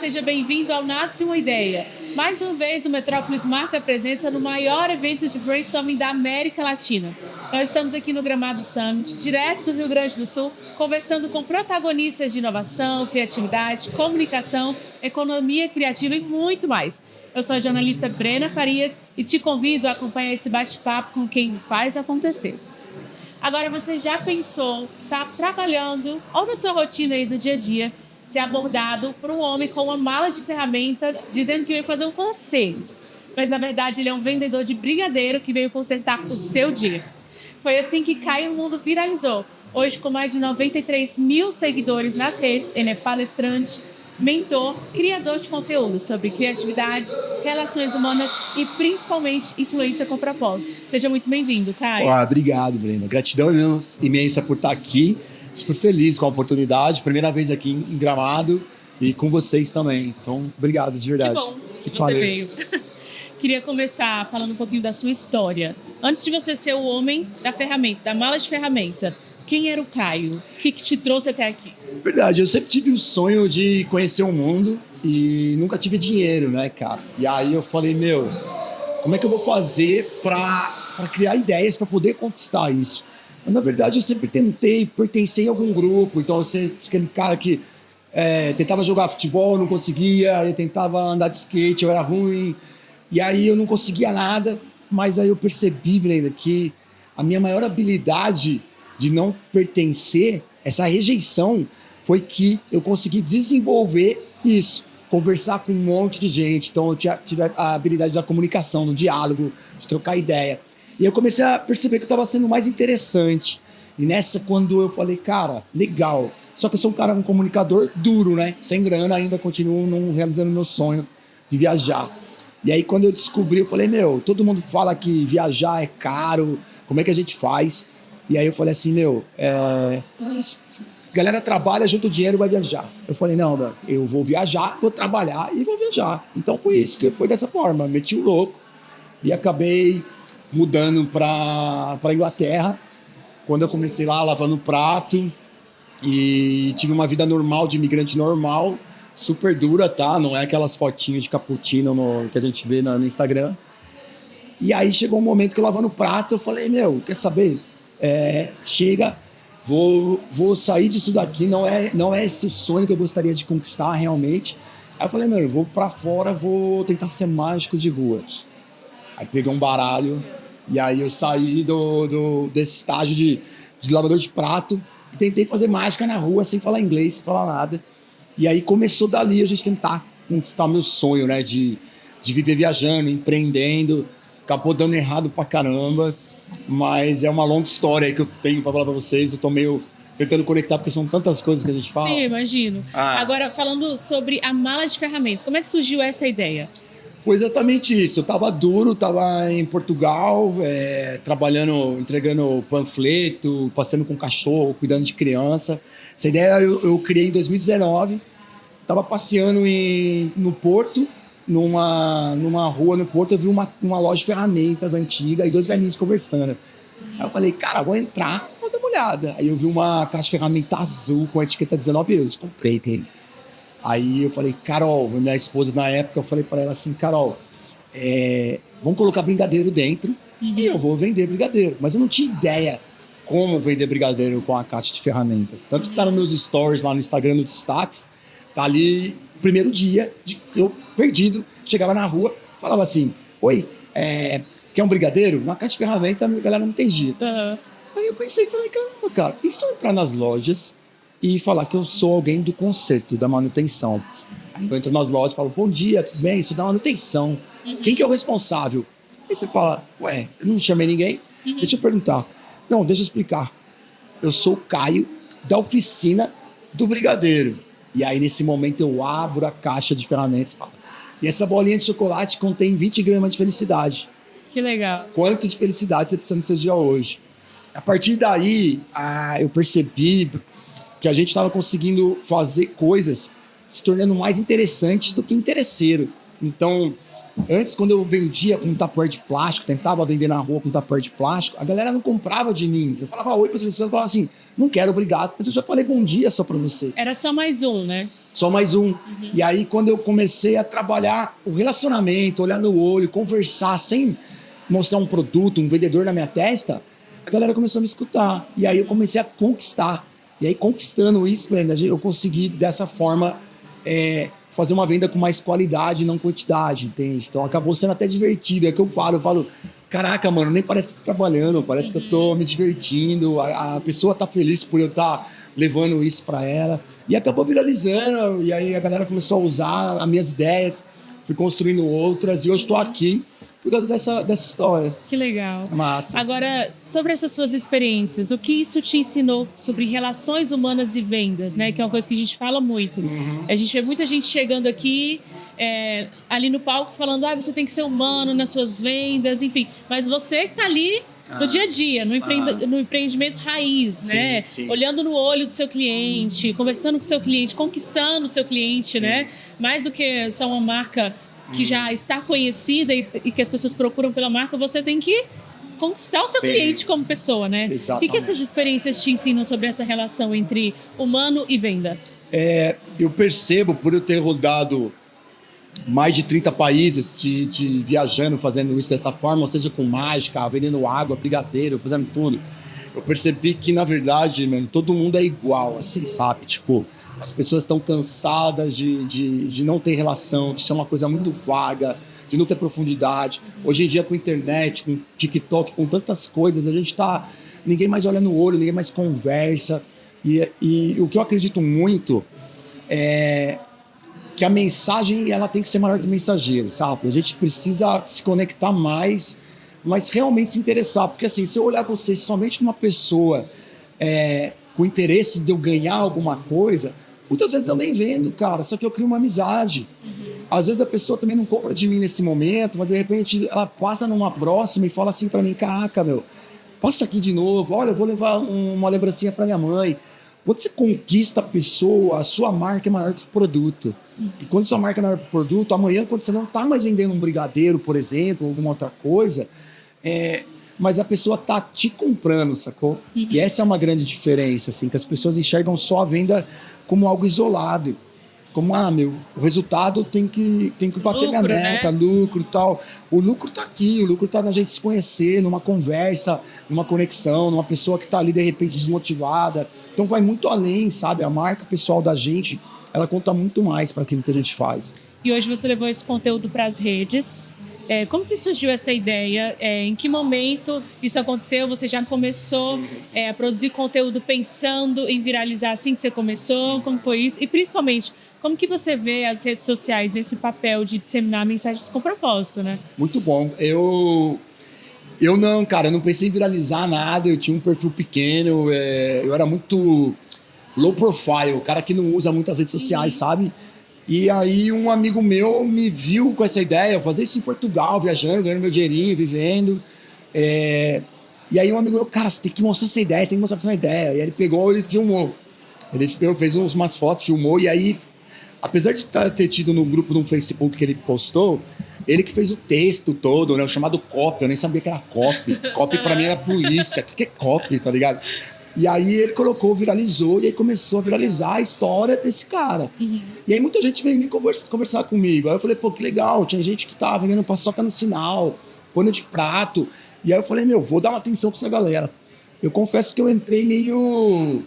seja bem-vindo ao Nasce uma Ideia. Mais uma vez, o Metrópolis marca a presença no maior evento de brainstorming da América Latina. Nós estamos aqui no Gramado Summit, direto do Rio Grande do Sul, conversando com protagonistas de inovação, criatividade, comunicação, economia criativa e muito mais. Eu sou a jornalista Brena Farias e te convido a acompanhar esse bate-papo com quem faz acontecer. Agora, você já pensou, está trabalhando ou na sua rotina aí do dia a dia, ser abordado por um homem com uma mala de ferramenta dizendo que veio fazer um conselho. Mas, na verdade, ele é um vendedor de brigadeiro que veio consertar o seu dia. Foi assim que Caio Mundo viralizou. Hoje, com mais de 93 mil seguidores nas redes, ele é palestrante, mentor, criador de conteúdo sobre criatividade, relações humanas e, principalmente, influência com propósito. Seja muito bem-vindo, Caio. Obrigado, Brena. Gratidão imensa por estar aqui. Super feliz com a oportunidade. Primeira vez aqui em Gramado e com vocês também. Então, obrigado, de verdade. Que bom que você veio. Queria começar falando um pouquinho da sua história. Antes de você ser o homem da ferramenta, da mala de ferramenta, quem era o Caio? O que te trouxe até aqui? Verdade, eu sempre tive o sonho de conhecer o mundo e nunca tive dinheiro, né, cara? E aí eu falei, como é que eu vou fazer para criar ideias para poder conquistar isso? Mas, na verdade, eu sempre tentei pertencer a algum grupo. Então, eu sempre aquele cara que tentava jogar futebol, não conseguia, eu tentava andar de skate, eu era ruim. E aí eu não conseguia nada, mas aí eu percebi, Brenda, que a minha maior habilidade de não pertencer, essa rejeição, foi que eu consegui desenvolver isso, conversar com um monte de gente. Então eu tive a habilidade da comunicação, do diálogo, de trocar ideia. E eu comecei a perceber que eu estava sendo mais interessante. E nessa, quando eu falei, cara, legal. Só que eu sou um comunicador duro, né? Sem grana, ainda continuo não realizando meu sonho de viajar. E aí, quando eu descobri, eu falei, todo mundo fala que viajar é caro, como é que a gente faz? E aí eu falei assim, galera trabalha, junta o dinheiro e vai viajar. Eu falei, não, eu vou viajar, vou trabalhar e vou viajar. Então foi isso, foi dessa forma, meti o louco e acabei mudando para Inglaterra, quando eu comecei lá lavando prato e tive uma vida normal, de imigrante normal, super dura, tá? Não é aquelas fotinhas de cappuccino que a gente vê no Instagram. E aí chegou um momento que eu lavando prato, eu falei, quer saber? Chega, vou sair disso daqui, não é esse o sonho que eu gostaria de conquistar realmente. Aí eu falei, eu vou pra fora, vou tentar ser mágico de ruas. Aí peguei um baralho e aí eu saí desse estágio de lavador de prato e tentei fazer mágica na rua sem falar inglês, sem falar nada. E aí começou dali a gente tentar conquistar meu sonho, né, de viver viajando, empreendendo. Acabou dando errado pra caramba. Mas é uma longa história aí que eu tenho para falar para vocês. Eu tô meio tentando conectar, porque são tantas coisas que a gente fala. Sim, imagino. Agora, falando sobre a mala de ferramenta, como é que surgiu essa ideia? Foi exatamente isso. Eu tava duro, tava em Portugal, trabalhando, entregando panfleto, passeando com cachorro, cuidando de criança. Essa ideia eu criei em 2019. Tava passeando no Porto, numa rua no Porto, eu vi uma loja de ferramentas antiga e dois velhinhos conversando. Aí eu falei, cara, vou entrar, vou dar uma olhada. Aí eu vi uma caixa de ferramenta azul com a etiqueta 19 euros, comprei dele. Aí eu falei, Carol, minha esposa na época, eu falei para ela assim, Carol, vamos colocar brigadeiro dentro e eu vou vender brigadeiro. Mas eu não tinha ideia como vender brigadeiro com a caixa de ferramentas. Tanto que tá nos meus stories lá no Instagram, no Destaques, tá ali... Primeiro dia, eu perdido, chegava na rua, falava assim, oi, quer um brigadeiro? Uma caixa de ferramenta, a galera não entendia. Aí eu pensei, falei, caramba, cara, e se eu entrar nas lojas e falar que eu sou alguém do conserto, da manutenção? Aí eu entro nas lojas e falo, bom dia, tudo bem? Isso da manutenção. Quem que é o responsável? Aí você fala, eu não chamei ninguém, deixa eu perguntar. Não, deixa eu explicar. Eu sou o Caio, da oficina do brigadeiro. E aí, nesse momento, eu abro a caixa de ferramentas. E essa bolinha de chocolate contém 20 gramas de felicidade. Que legal. Quanto de felicidade você precisa no seu dia hoje? A partir daí, eu percebi que a gente estava conseguindo fazer coisas se tornando mais interessantes do que interesseiro. Então, antes, quando eu vendia com um tupperware de plástico, tentava vender na rua com um tupperware de plástico, a galera não comprava de mim. Eu falava oi para as pessoas, eu falava assim, não quero, obrigado, mas eu já falei bom dia só para você. Era só mais um, né? Só mais um. E aí, quando eu comecei a trabalhar o relacionamento, olhar no olho, conversar sem mostrar um produto, um vendedor na minha testa, a galera começou a me escutar. E aí eu comecei a conquistar. E aí, conquistando isso, Brenda, eu consegui, dessa forma, fazer uma venda com mais qualidade, não quantidade, entende? Então, acabou sendo até divertido. É que eu falo, caraca, mano, nem parece que eu tô trabalhando, parece que eu tô me divertindo, a pessoa tá feliz por eu estar levando isso para ela. E acabou viralizando, e aí a galera começou a usar as minhas ideias, fui construindo outras, e hoje estou aqui por causa dessa história. Que legal. Massa. Agora, sobre essas suas experiências, o que isso te ensinou sobre relações humanas e vendas, né? Que é uma coisa que a gente fala muito. A gente vê muita gente chegando aqui, ali no palco, falando você tem que ser humano nas suas vendas, enfim. Mas você que está ali no dia a dia, no empreendimento raiz, sim, né? Sim. Olhando no olho do seu cliente, conversando com o seu cliente, conquistando o seu cliente, sim, né? Mais do que só uma marca que já está conhecida e que as pessoas procuram pela marca, você tem que conquistar o seu, sim, cliente como pessoa, né? Exatamente. O que essas experiências te ensinam sobre essa relação entre humano e venda? Eu percebo, por eu ter rodado mais de 30 países de viajando, fazendo isso dessa forma, ou seja, com mágica, vendendo água, brigadeiro, fazendo tudo. Eu percebi que, na verdade, mano, todo mundo é igual, assim, sabe? Tipo, as pessoas estão cansadas de não ter relação, de ser uma coisa muito vaga, de não ter profundidade. Hoje em dia, com internet, com TikTok, com tantas coisas, a gente tá... Ninguém mais olha no olho, ninguém mais conversa. E o que eu acredito muito é que a mensagem ela tem que ser maior que o mensageiro, sabe? A gente precisa se conectar mais, mas realmente se interessar. Porque assim, se eu olhar para você somente numa pessoa com interesse de eu ganhar alguma coisa, muitas vezes eu nem vendo, cara, só que eu crio uma amizade. Às vezes a pessoa também não compra de mim nesse momento, mas de repente ela passa numa próxima e fala assim para mim, caraca, meu, passa aqui de novo, olha, eu vou levar uma lembrancinha para minha mãe. Quando você conquista a pessoa, a sua marca é maior que o produto. E quando sua marca é maior que o produto, amanhã, quando você não está mais vendendo um brigadeiro, por exemplo, ou alguma outra coisa, mas a pessoa está te comprando, sacou? E essa é uma grande diferença, assim, que as pessoas enxergam só a venda como algo isolado. Como, o resultado tem que bater lucro, minha meta, né? Lucro e tal. O lucro tá aqui, o lucro tá na gente se conhecer, numa conversa, numa conexão, numa pessoa que tá ali, de repente, desmotivada. Então vai muito além, sabe? A marca pessoal da gente, ela conta muito mais para aquilo que a gente faz. E hoje você levou esse conteúdo para as redes. Como que surgiu essa ideia? Em que momento isso aconteceu? Você já começou a produzir conteúdo pensando em viralizar assim que você começou? Como foi isso? E principalmente, como que você vê as redes sociais nesse papel de disseminar mensagens com propósito, né? Muito bom. Eu não, cara, eu não pensei em viralizar nada. Eu tinha um perfil pequeno. Eu era muito low profile, o cara que não usa muitas redes sociais, sabe? E aí um amigo meu me viu com essa ideia, eu fazia isso em Portugal, viajando, ganhando meu dinheirinho, vivendo. E aí um amigo meu, cara, você tem que mostrar essa ideia, você tem que mostrar essa ideia. E aí ele pegou e filmou. Ele fez umas fotos, filmou, e aí, apesar de ter tido no grupo no Facebook que ele postou, ele que fez o texto todo, né, o chamado copy, eu nem sabia que era copy. Copy pra mim era polícia, o que é copy, tá ligado? E aí ele colocou, viralizou, e aí começou a viralizar a história desse cara. E aí muita gente veio me conversar comigo. Aí eu falei, pô, que legal, tinha gente que tava vendendo paçoca no sinal, pano de prato. E aí eu falei, vou dar uma atenção pra essa galera. Eu confesso que eu entrei meio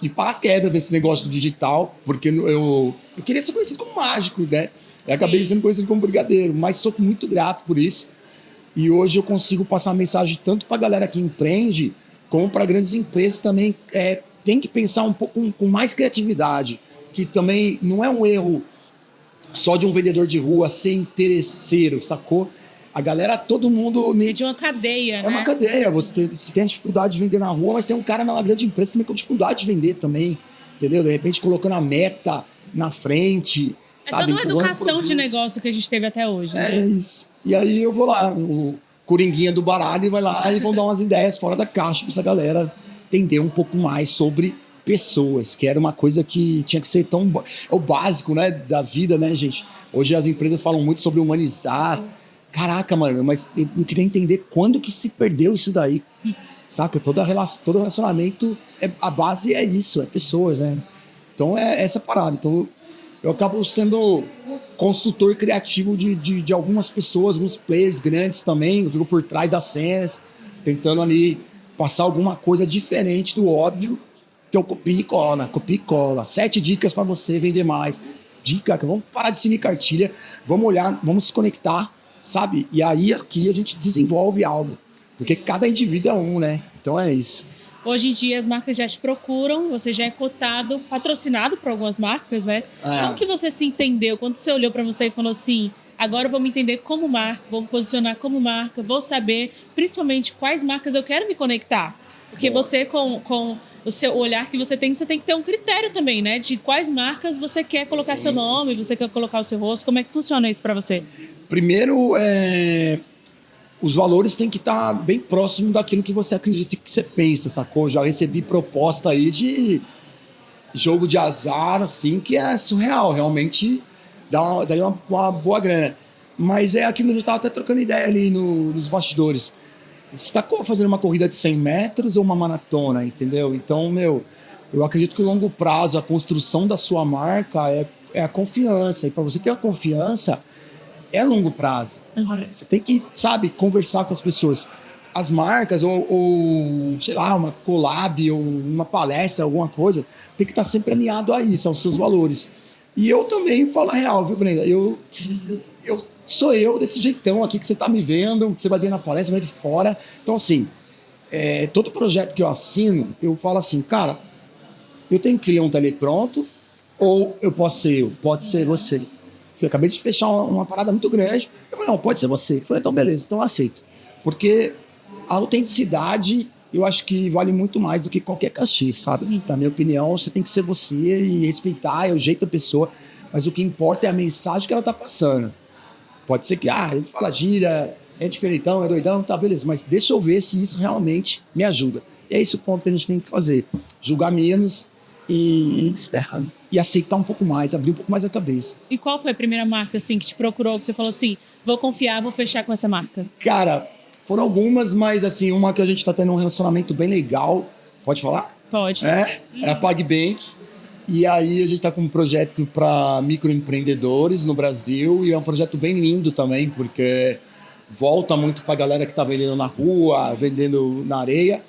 de paraquedas nesse negócio do digital, porque eu queria ser conhecido como mágico, né? Eu acabei sendo conhecido como brigadeiro, mas sou muito grato por isso. E hoje eu consigo passar a mensagem tanto pra galera que empreende, como para grandes empresas também, tem que pensar um pouco com mais criatividade, que também não é um erro só de um vendedor de rua ser interesseiro, sacou? A galera, todo mundo... É de uma cadeia, né? É uma cadeia, você tem a dificuldade de vender na rua, mas tem um cara na grande empresa também com dificuldade de vender também, entendeu? De repente colocando a meta na frente, sabe? Toda uma educação de negócio que a gente teve até hoje, né? É isso. E aí eu vou lá, coringuinha do baralho, e vai lá e vão dar umas ideias fora da caixa para essa galera entender um pouco mais sobre pessoas, que era uma coisa que tinha que ser tão... É o básico, né, da vida, né, gente? Hoje as empresas falam muito sobre humanizar. Caraca, mano, mas eu queria entender quando que se perdeu isso daí, saca? Todo relacionamento, a base é isso, é pessoas, né? Então é essa parada. Então eu acabo sendo consultor criativo de algumas pessoas, alguns players grandes também. Eu fico por trás das cenas, tentando ali passar alguma coisa diferente do óbvio, que eu copia e cola. 7 dicas para você vender mais. Dica, vamos parar de seguir cartilha, vamos olhar, vamos se conectar, sabe? E aí aqui a gente desenvolve algo, porque cada indivíduo é um, né? Então é isso. Hoje em dia as marcas já te procuram, você já é cotado, patrocinado por algumas marcas, né? Como que você se entendeu? Quando você olhou para você e falou assim, agora eu vou me entender como marca, vou me posicionar como marca, vou saber principalmente quais marcas eu quero me conectar. Porque você, com o seu olhar que você tem que ter um critério também, né? De quais marcas você quer colocar seu nome, você quer colocar o seu rosto. Como é que funciona isso para você? Primeiro, os valores têm que estar bem próximos daquilo que você acredita que você pensa, sacou? Já recebi proposta aí de jogo de azar, assim, que é surreal. Realmente daria uma boa grana. Mas é aquilo que a gente estava até trocando ideia ali nos bastidores. Você está fazendo uma corrida de 100 metros ou uma maratona, entendeu? Então, eu acredito que no longo prazo a construção da sua marca é a confiança. E para você ter a confiança, é longo prazo. Você tem que, sabe, conversar com as pessoas. As marcas, ou sei lá, uma collab, ou uma palestra, alguma coisa, tem que estar sempre alinhado a isso, aos seus valores. E eu também falo a real, viu, Brenda? Eu sou eu desse jeitão aqui que você tá me vendo, que você vai ver na palestra, vai ver fora. Então, assim, todo projeto que eu assino, eu falo assim, cara, eu tenho que ler um telepronto, ou eu posso ser eu, pode ser você. Eu acabei de fechar uma parada muito grande. Eu falei, não, pode ser você. Eu falei, então beleza, então eu aceito. Porque a autenticidade, eu acho que vale muito mais do que qualquer cachê, sabe? Na minha opinião, você tem que ser você e respeitar, é o jeito da pessoa. Mas o que importa é a mensagem que ela tá passando. Pode ser que, ele fala gíria, é diferentão, é doidão, tá, beleza. Mas deixa eu ver se isso realmente me ajuda. E é esse o ponto que a gente tem que fazer. Julgar menos e aceitar um pouco mais, abrir um pouco mais a cabeça. E qual foi a primeira marca, assim, que te procurou, que você falou assim, vou confiar, vou fechar com essa marca? Cara, foram algumas, mas assim, uma que a gente tá tendo um relacionamento bem legal. Pode falar? Pode. É a PagBank. E aí a gente está com um projeto para microempreendedores no Brasil e é um projeto bem lindo também, porque volta muito para a galera que está vendendo na rua, vendendo na areia.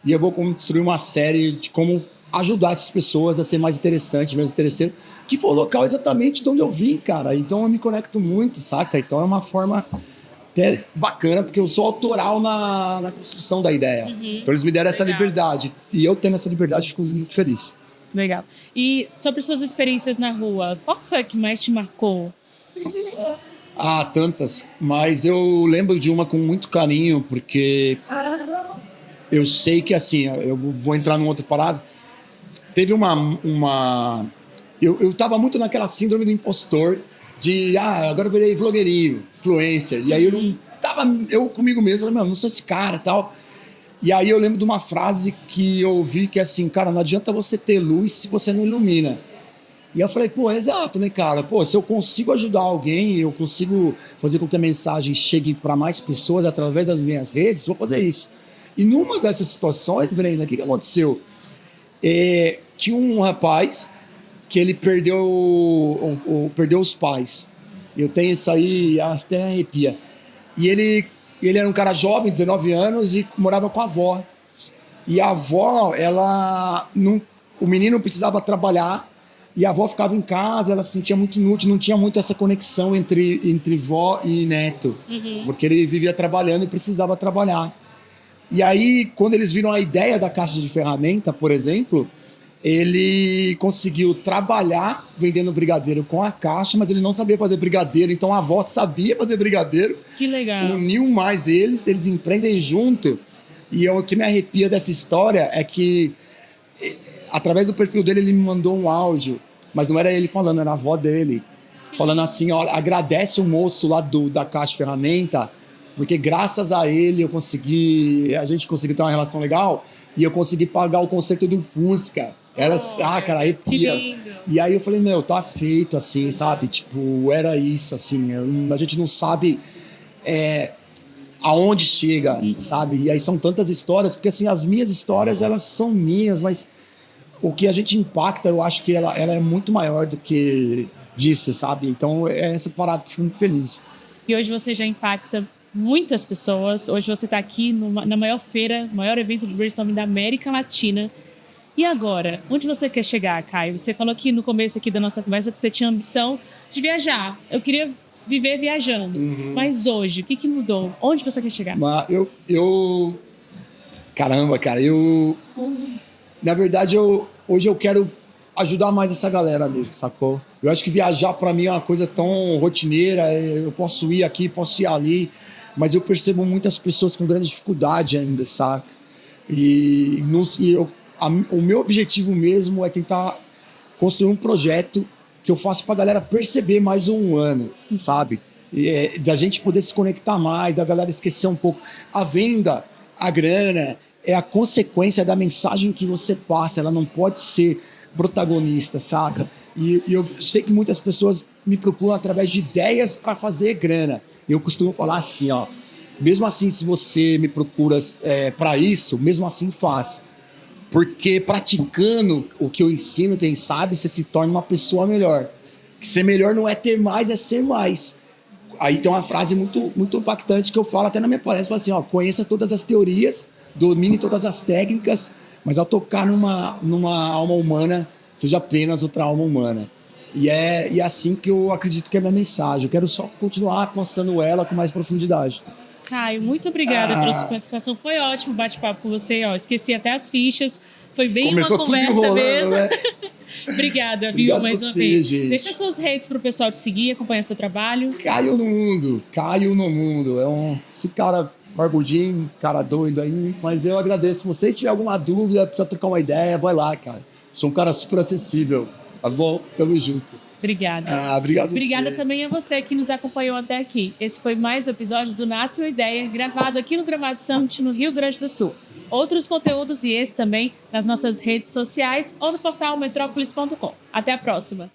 E eu vou construir uma série de como ajudar essas pessoas a ser mais interessante, menos interessante, que foi o local exatamente de onde eu vim, cara. Então eu me conecto muito, saca? Então é uma forma até bacana, porque eu sou autoral na construção da ideia. Então eles me deram essa liberdade. E eu tendo essa liberdade, fico muito feliz. Legal. E sobre suas experiências na rua, qual foi a que mais te marcou? Tantas. Mas eu lembro de uma com muito carinho, porque eu sei que, assim, eu vou entrar numa outra parada. Teve eu tava muito naquela síndrome do impostor, de, agora eu virei vlogueirinho, influencer. E aí eu comigo mesmo, falei, não sou esse cara e tal. E aí eu lembro de uma frase que eu ouvi que é assim, cara, não adianta você ter luz se você não ilumina. E eu falei, pô, é exato, né, cara? Pô, se eu consigo ajudar alguém, eu consigo fazer com que a mensagem chegue para mais pessoas através das minhas redes, vou fazer isso. E numa dessas situações, Brenda, o que aconteceu? Tinha um rapaz que ele perdeu os pais. Eu tenho isso aí, até arrepia. E ele era um cara jovem, 19 anos, e morava com a avó. E a avó, o menino precisava trabalhar, e a avó ficava em casa, ela se sentia muito inútil, não tinha muito essa conexão entre vó e neto, porque ele vivia trabalhando e precisava trabalhar. E aí, quando eles viram a ideia da caixa de ferramenta, por exemplo, ele conseguiu trabalhar vendendo brigadeiro com a caixa, mas ele não sabia fazer brigadeiro, então a avó sabia fazer brigadeiro. Que legal. Uniu mais eles empreendem junto. E o que me arrepia dessa história é que, através do perfil dele, ele me mandou um áudio, mas não era ele falando, era a avó dele, falando assim, olha, agradece o moço lá da caixa de ferramenta, porque graças a ele a gente conseguiu ter uma relação legal e eu consegui pagar o conserto do Fusca. Ela, cara, arrepia. E aí eu falei, tá feito, assim, sabe? Tipo, era isso, assim. A gente não sabe aonde chega, sabe? E aí são tantas histórias, porque, assim, as minhas histórias, elas são minhas, mas o que a gente impacta, eu acho que ela é muito maior do que disso, sabe? Então é essa parada que eu fico muito feliz. E hoje você já impacta muitas pessoas. Hoje você está aqui na maior feira, maior evento de brainstorming da América Latina. E agora, onde você quer chegar, Caio? Você falou aqui no começo aqui da nossa conversa que você tinha ambição de viajar. Eu queria viver viajando. Mas hoje, o que mudou? Onde você quer chegar? Mas caramba, cara, na verdade, hoje eu quero ajudar mais essa galera mesmo, sacou? Eu acho que viajar pra mim é uma coisa tão rotineira, eu posso ir aqui, posso ir ali, mas eu percebo muitas pessoas com grande dificuldade ainda, saca? O meu objetivo mesmo é tentar construir um projeto que eu faça pra galera perceber mais um ano, sabe? Da gente poder se conectar mais, da galera esquecer um pouco. A venda, a grana, é a consequência da mensagem que você passa, ela não pode ser protagonista, saca? E eu sei que muitas pessoas me procuram através de ideias para fazer grana. Eu costumo falar assim, ó, mesmo assim, se você me procura para isso, mesmo assim faça. Porque praticando o que eu ensino, quem sabe, você se torna uma pessoa melhor. Ser melhor não é ter mais, é ser mais. Aí tem uma frase muito, muito impactante que eu falo até na minha palestra, falo assim, ó, conheça todas as teorias, domine todas as técnicas, mas ao tocar numa alma humana, seja apenas outra alma humana. E é assim que eu acredito que é a minha mensagem. Eu quero só continuar passando ela com mais profundidade. Caio, muito obrigada pela sua participação. Foi ótimo o bate-papo com você. Ó, esqueci até as fichas. Foi bem Começou uma conversa mesmo. Né? Obrigada, viu? Obrigado Mais você, uma vez. gente. Deixa suas redes para o pessoal te seguir, acompanhar seu trabalho. Caio no mundo. Esse cara barbudinho, cara doido aí. Mas eu agradeço. Se você tiver alguma dúvida, precisa trocar uma ideia, vai lá, cara. Sou um cara super acessível. Tá bom? Tamo junto. Obrigada. Obrigado Obrigada você. também a você que nos acompanhou até aqui. Esse foi mais um episódio do Nasce uma Ideia, gravado aqui no Gramado Summit, no Rio Grande do Sul. Outros conteúdos e esse também nas nossas redes sociais ou no portal metrópolis.com. Até a próxima.